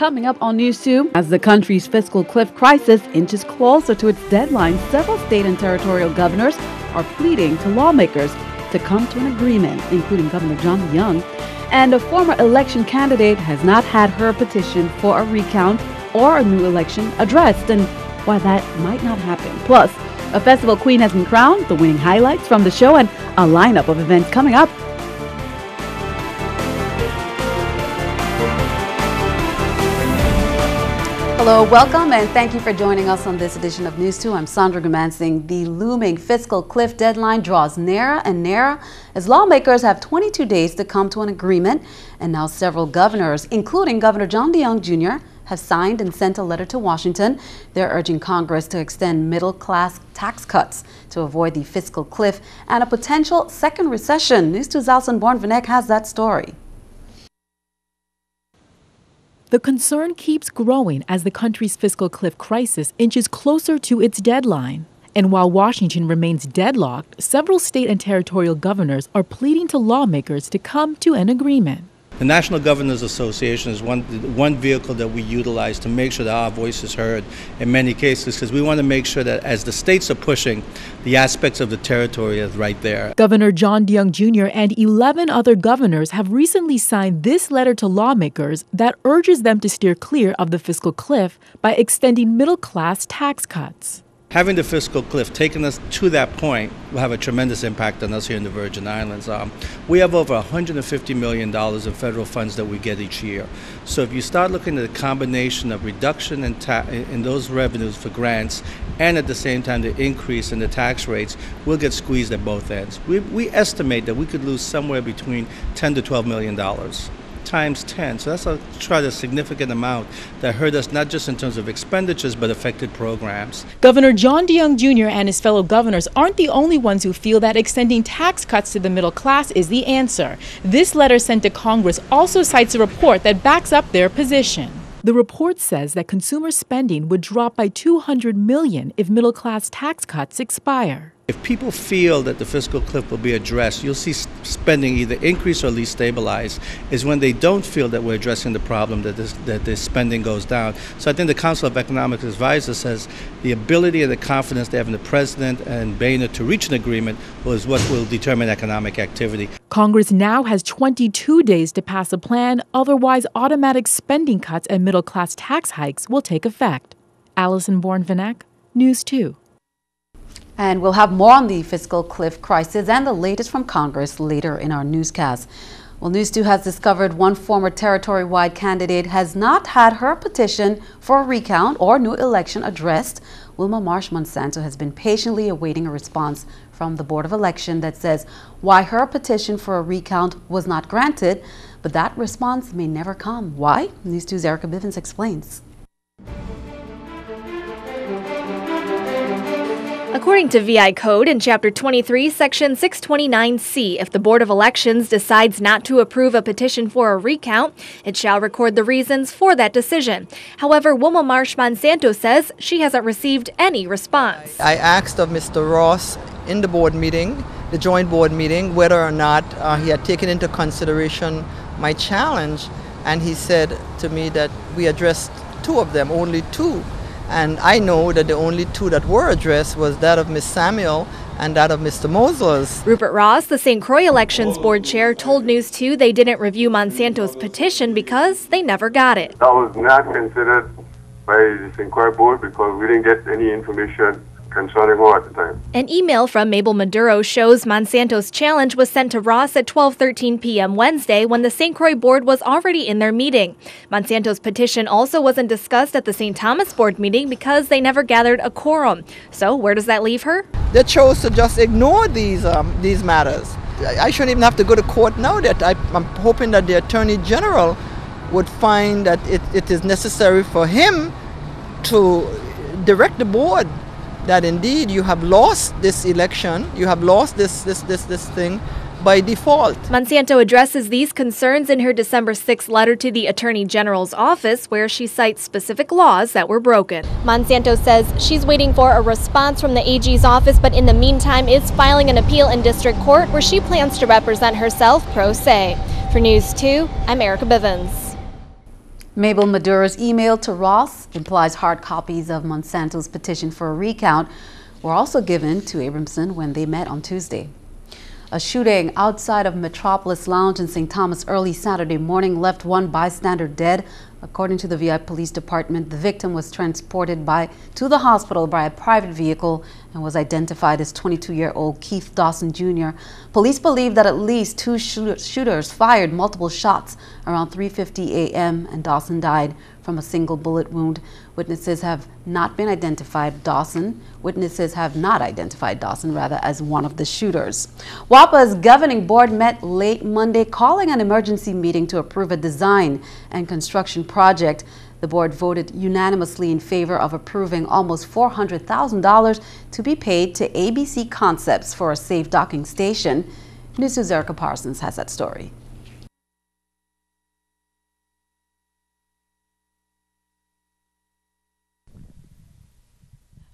Coming up on News 2, as the country's fiscal cliff crisis inches closer to its deadline, several state and territorial governors are pleading to lawmakers to come to an agreement, including Governor Jongh. And a former election candidate has not had her petition for a recount or a new election addressed, and why that might not happen. Plus, a festival queen has been crowned, the winning highlights from the show, and a lineup of events coming up. Hello, welcome, and thank you for joining us on this edition of News 2. I'm Sandra Gumansing. The looming fiscal cliff deadline draws nearer and nearer as lawmakers have 22 days to come to an agreement, and now several governors, including Governor Jongh Jr., have signed and sent a letter to Washington. They're urging Congress to extend middle-class tax cuts to avoid the fiscal cliff and a potential second recession. News 2's Alison Bourne-Vanek has that story. The concern keeps growing as the country's fiscal cliff crisis inches closer to its deadline. And while Washington remains deadlocked, several state and territorial governors are pleading to lawmakers to come to an agreement. The National Governors Association is one vehicle that we utilize to make sure that our voice is heard in many cases, because we want to make sure that as the states are pushing, the aspects of the territory is right there. Governor Jongh Jr. and 11 other governors have recently signed this letter to lawmakers that urges them to steer clear of the fiscal cliff by extending middle-class tax cuts. Having the fiscal cliff taken us to that point will have a tremendous impact on us here in the Virgin Islands. We have over $150 million in federal funds that we get each year. So if you start looking at a combination of reduction in those revenues for grants and at the same time the increase in the tax rates, we'll get squeezed at both ends. We estimate that we could lose somewhere between $10 to $12 million. Times 10. So that's a significant amount that hurt us not just in terms of expenditures but affected programs. Governor Jongh Jr. and his fellow governors aren't the only ones who feel that extending tax cuts to the middle class is the answer. This letter sent to Congress also cites a report that backs up their position. The report says that consumer spending would drop by $200 million if middle-class tax cuts expire. If people feel that the fiscal cliff will be addressed, you'll see spending either increase or at least stabilize, is when they don't feel that we're addressing the problem, that this spending goes down. So I think the Council of Economic Advisors says the ability and the confidence they have in the President and Boehner to reach an agreement was what will determine economic activity. Congress now has 22 days to pass a plan, otherwise automatic spending cuts and middle-class tax hikes will take effect. Alison Bourne-Vanek, News 2. And we'll have more on the fiscal cliff crisis and the latest from Congress later in our newscast. Well, News 2 has discovered one former territory-wide candidate has not had her petition for a recount or new election addressed. Wilma Marsh Monsanto has been patiently awaiting a response from the Board of Election that says why her petition for a recount was not granted, but that response may never come. Why? News 2's Erica Bivens explains. According to VI Code in Chapter 23, Section 629C, if the Board of Elections decides not to approve a petition for a recount, it shall record the reasons for that decision. However, Wilma Marsh Monsanto says she hasn't received any response. I asked of Mr. Ross in the board meeting, the joint board meeting, whether or not he had taken into consideration my challenge, and he said to me that we addressed two of them, only two. And I know that the only two that were addressed was that of Ms. Samuel and that of Mr. Moses. Rupert Ross, the St. Croix Elections Board Chair, told News 2 they didn't review Monsanto's petition because they never got it. That was not considered by the St. Croix Board because we didn't get any information concerning her at the time. An email from Mabel Maduro shows Monsanto's challenge was sent to Ross at 12:13 p.m. Wednesday when the St. Croix Board was already in their meeting. Monsanto's petition also wasn't discussed at the St. Thomas Board meeting because they never gathered a quorum. So where does that leave her? They chose to just ignore these matters. I shouldn't even have to go to court now. That I'm hoping that the Attorney General would find that it is necessary for him to direct the board that indeed you have lost this election, you have lost this thing by default. Monsanto addresses these concerns in her December 6th letter to the Attorney General's office, where she cites specific laws that were broken. Monsanto says she's waiting for a response from the AG's office, but in the meantime is filing an appeal in district court where she plans to represent herself pro se. For News 2, I'm Erica Bivens. Mabel Maduro's email to Ross implies hard copies of Monsanto's petition for a recount were also given to Abramson when they met on Tuesday. A shooting outside of Metropolis Lounge in St. Thomas early Saturday morning left one bystander dead. According to the VI Police Department, the victim was transported to the hospital by a private vehicle and was identified as 22-year-old Keith Dawson Jr. Police believe that at least two shooters fired multiple shots around 3:50 a.m. and Dawson died from a single bullet wound. Witnesses have not identified Dawson as one of the shooters. WAPA's governing board met late Monday, calling an emergency meeting to approve a design and construction project. The board voted unanimously in favor of approving almost $400,000 to be paid to ABC Concepts for a safe docking station. News2's Erica Parsons has that story.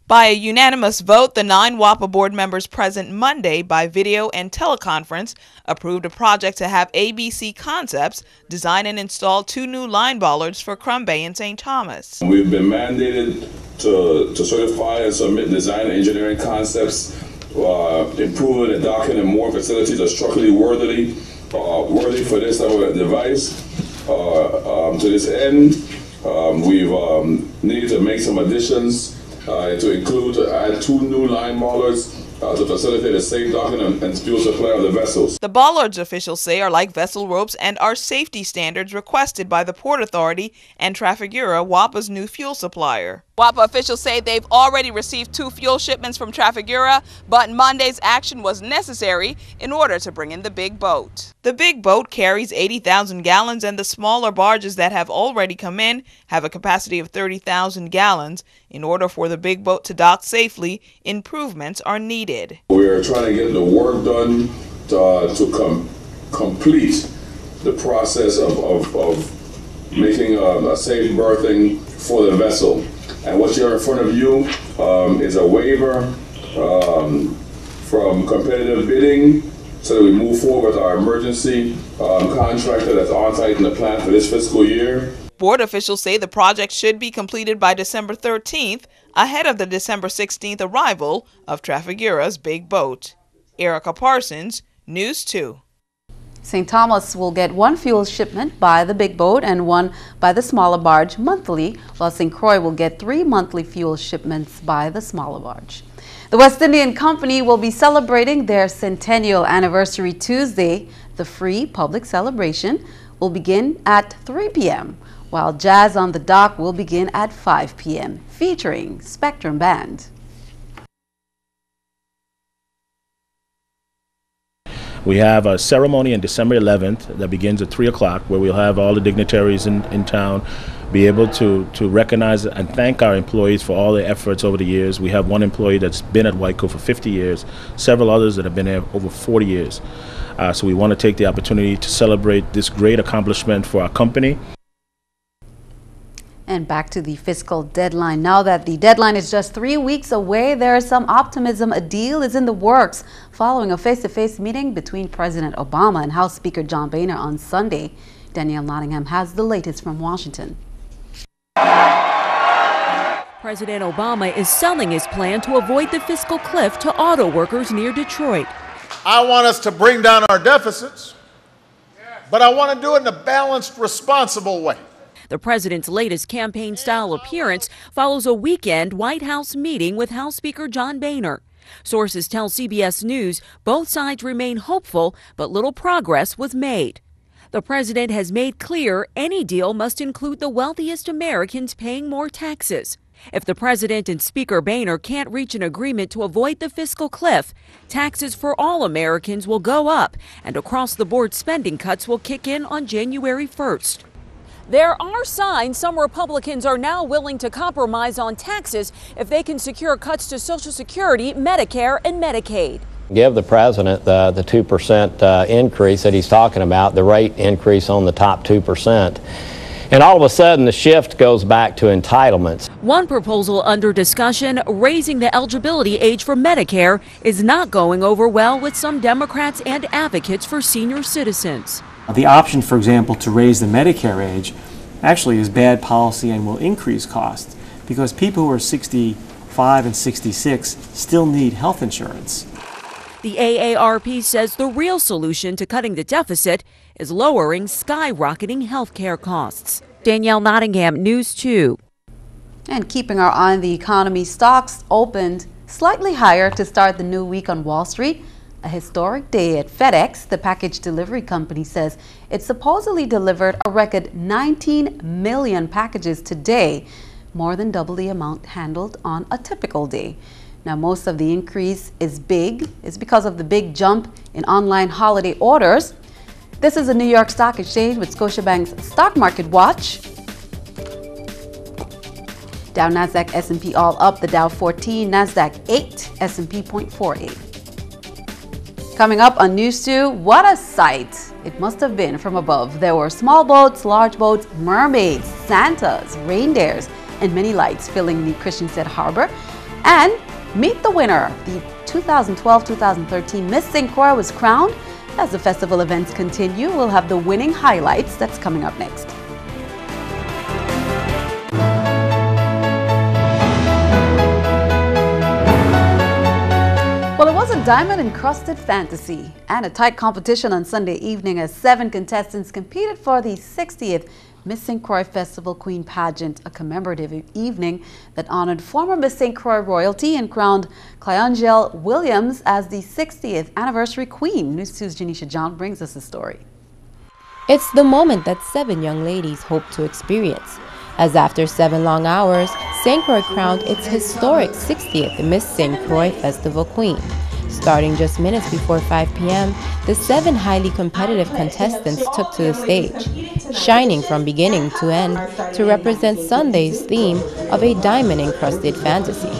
By a unanimous vote, the 9 WAPA board members present Monday by video and teleconference approved a project to have ABC Concepts design and install 2 new line bollards for Crum Bay in St. Thomas. We've been mandated to certify and submit design and engineering concepts, improving and docking and more facilities are structurally worthy for this type of device. To this end, we've needed to make some additions to include add 2 new line bollards to facilitate a safe docking and fuel supply of the vessels. The bollards, officials say, are like vessel ropes and are safety standards requested by the Port Authority and Trafigura, WAPA's new fuel supplier. WAPA officials say they've already received 2 fuel shipments from Trafigura, but Monday's action was necessary in order to bring in the big boat. The big boat carries 80,000 gallons and the smaller barges that have already come in have a capacity of 30,000 gallons. In order for the big boat to dock safely, improvements are needed. We're trying to get the work done to complete the process of making a safe berthing for the vessel. And what you have in front of you is a waiver from competitive bidding so that we move forward with our emergency contractor that's on site in the plan for this fiscal year. Board officials say the project should be completed by December 13th, ahead of the December 16th arrival of Trafigura's big boat. Erica Parsons, News 2. St. Thomas will get 1 fuel shipment by the big boat and 1 by the smaller barge monthly, while St. Croix will get 3 monthly fuel shipments by the smaller barge. The West Indian Company will be celebrating their centennial anniversary Tuesday. The free public celebration will begin at 3 p.m., while Jazz on the Dock will begin at 5 p.m., featuring Spectrum Band. We have a ceremony on December 11th that begins at 3 o'clock, where we'll have all the dignitaries in town be able to recognize and thank our employees for all their efforts over the years. We have 1 employee that's been at Whiteco for 50 years, several others that have been there over 40 years. So we want to take the opportunity to celebrate this great accomplishment for our company. And back to the fiscal deadline. Now that the deadline is just 3 weeks away, there is some optimism a deal is in the works following a face-to-face meeting between President Obama and House Speaker John Boehner on Sunday. Danielle Nottingham has the latest from Washington. President Obama is selling his plan to avoid the fiscal cliff to auto workers near Detroit. I want us to bring down our deficits, but I want to do it in a balanced, responsible way. The president's latest campaign-style appearance follows a weekend White House meeting with House Speaker John Boehner. Sources tell CBS News both sides remain hopeful, but little progress was made. The president has made clear any deal must include the wealthiest Americans paying more taxes. If the president and Speaker Boehner can't reach an agreement to avoid the fiscal cliff, taxes for all Americans will go up, and across-the-board spending cuts will kick in on January 1st. There are signs some Republicans are now willing to compromise on taxes if they can secure cuts to Social Security, Medicare, and Medicaid. Give the president the 2% increase that he's talking about, the rate increase on the top 2%. And all of a sudden, the shift goes back to entitlements. One proposal under discussion, raising the eligibility age for Medicare, is not going over well with some Democrats and advocates for senior citizens. The option, for example, to raise the Medicare age actually is bad policy and will increase costs because people who are 65 and 66 still need health insurance. The AARP says the real solution to cutting the deficit is lowering skyrocketing health care costs. Danielle Nottingham, News 2. And keeping our eye on the economy, stocks opened slightly higher to start the new week on Wall Street. A historic day at FedEx. The package delivery company says it supposedly delivered a record 19 million packages today, more than double the amount handled on a typical day. Now, most of the increase is because of the big jump in online holiday orders. This is the New York Stock Exchange with Scotiabank's Stock Market Watch. Dow, Nasdaq, S&P all up. The Dow 14, Nasdaq 8, S&P 0.48. Coming up on News 2, what a sight it must have been from above. There were small boats, large boats, mermaids, Santas, reindeers, and many lights filling the CHRISTIANSTED harbor. And meet the winner. The 2012-2013 Miss St. Croix was crowned. As the festival events continue, we'll have the winning highlights. That's coming up next. Well, it was a diamond-encrusted fantasy and a tight competition on Sunday evening as 7 contestants competed for the 60th Miss St. Croix Festival Queen Pageant, a commemorative evening that honored former Miss St. Croix royalty and crowned CLIAUNJEL Williams as the 60th anniversary queen. News 2's Jongh brings us the story. It's the moment that 7 young ladies hope to experience, as after 7 long hours, St. Croix crowned its historic 60th Miss St. Croix Festival Queen. Starting just minutes before 5 p.m., the 7 highly competitive contestants took to the stage, shining from beginning to end to represent Sunday's theme of a diamond-encrusted fantasy.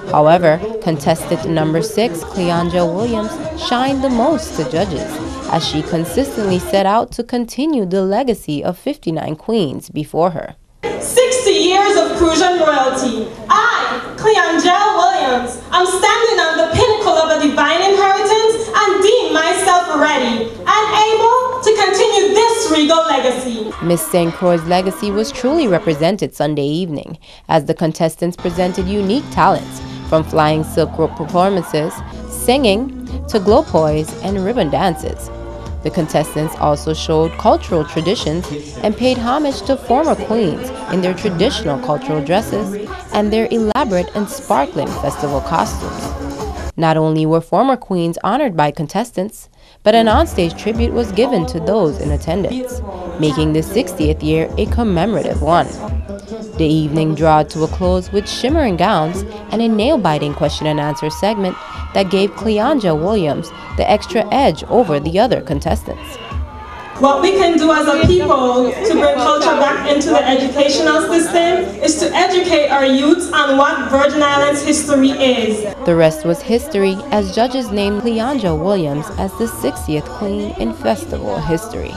However, contestant number 6, CLIAUNJEL Williams, shined the most to judges, as she consistently set out to continue the legacy of 59 queens before her. 60 years of Crucian royalty. I, CLIAUNJEL Williams, am standing on the pinnacle of a divine inheritance and deem myself ready and able to continue this regal legacy. Miss St. Croix's legacy was truly represented Sunday evening, as the contestants presented unique talents, from flying silk rope performances, singing, to glow poise and ribbon dances. The contestants also showed cultural traditions and paid homage to former queens in their traditional cultural dresses and their elaborate and sparkling festival costumes. Not only were former queens honored by contestants, but an onstage tribute was given to those in attendance, making the 60th year a commemorative one. The evening drawed to a close with shimmering gowns and a nail-biting question and answer segment that gave CLIAUNJEL Williams the extra edge over the other contestants. What we can do as a people to bring culture back into the educational system is to educate our youths on what Virgin Islands history is. The rest was history, as judges named CLIAUNJEL Williams as the 60th queen in festival history.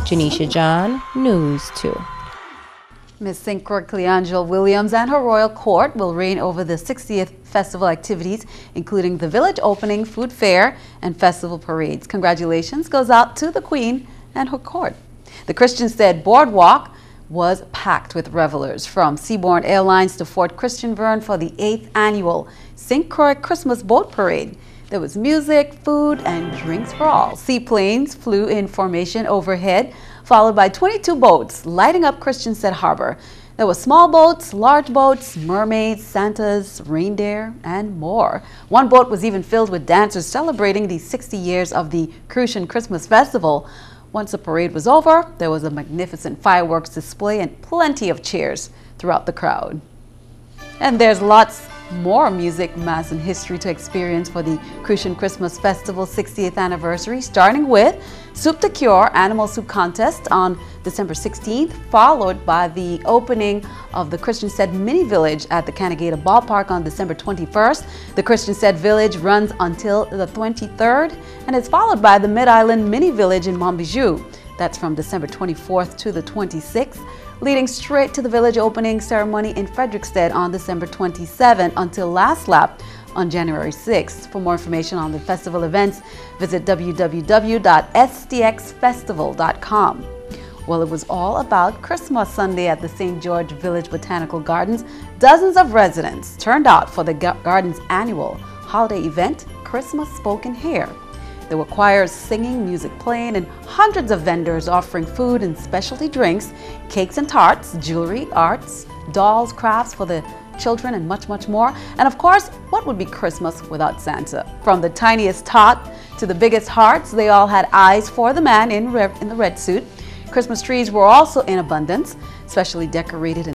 Jongh, News 2. Miss St. Croix CLIAUNJEL Williams and her royal court will reign over the 60th festival activities, including the village opening, food fair, and festival parades. Congratulations goes out to the Queen and her court. The CHRISTIANSTED boardwalk was packed with revelers, from Seabourn Airlines to Fort Christian Verne for the 8th annual St. Croix Christmas Boat Parade. There was music, food, and drinks for all. Seaplanes flew in formation overhead, followed by 22 boats lighting up CHRISTIANSTED Harbor. There were small boats, large boats, mermaids, Santas, reindeer, and more. One boat was even filled with dancers celebrating the 60 years of the Crucian Christmas Festival. Once the parade was over, there was a magnificent fireworks display and plenty of cheers throughout the crowd. And there's lots more music, mass, and history to experience for the Crucian Christmas Festival 60th anniversary, starting with Soup to Cure Animal Soup Contest on December 16th, followed by the opening of the CHRISTIANSTED Mini Village at the Canagata Ballpark on December 21st. The CHRISTIANSTED Village runs until the 23rd and is followed by the Mid-Island Mini Village in Montbijou. That's from December 24th to the 26th, leading straight to the village opening ceremony in Frederiksted on December 27th until last lap on January 6th. For more information on the festival events, visit www.stxfestival.com. Well, it was all about Christmas Sunday at the St. George Village Botanical Gardens. Dozens of residents turned out for the garden's annual holiday event, Christmas Spoken Here. There were choirs singing, music playing, and hundreds of vendors offering food and specialty drinks, cakes and tarts, jewelry, arts, dolls, crafts for the children, and much, much more. And of course, what would be Christmas without Santa? From the tiniest tot to the biggest hearts, they all had eyes for the man in the red suit. Christmas trees were also in abundance, specially decorated